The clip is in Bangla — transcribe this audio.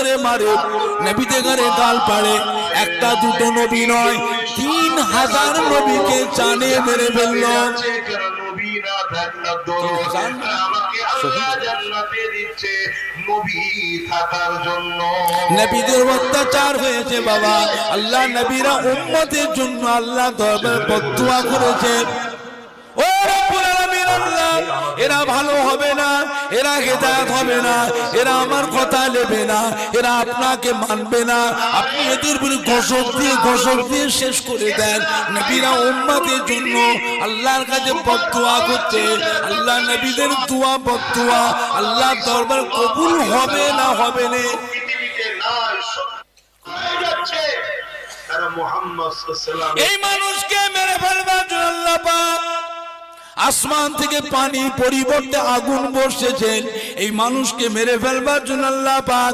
করে মারে, নবীদের ঘরে গাল পাড়ে। একটা দুটো নবী নয়, 3000 নবীকে জানে মেরে ফেলল। নবীদের অত্যাচার হয়েছে বাবা। আল্লাহ নবীরা উম্মতের জন্য আল্লাহ দরবারে বদদুয়া করেছে, ও রব্বুল আলামিন আল্লাহ, এরা ভালো হবে না, এরা হেদায়েত হবে না, এরা আমার কথা নেবে না, এরা আপনাকে মানবে না, আপনি এদের উপরে গজব দিয়ে শেষ করে দেন। নবীরা উম্মতের জন্য আল্লাহর কাছে বদদুয়া করছে। আল্লাহ নবীদের দোয়া বদদুয়া আল্লাহ দরবার কবুল হবে না, হবে না। এই মানুষকে মেরে ফেলবার জন্য আল্লাহ পাক আসমান থেকে পানি পরিবর্তে আগুন বর্ষেছেন। এই মানুষকে মেরে ফেলবার জন্য আল্লাহ পাক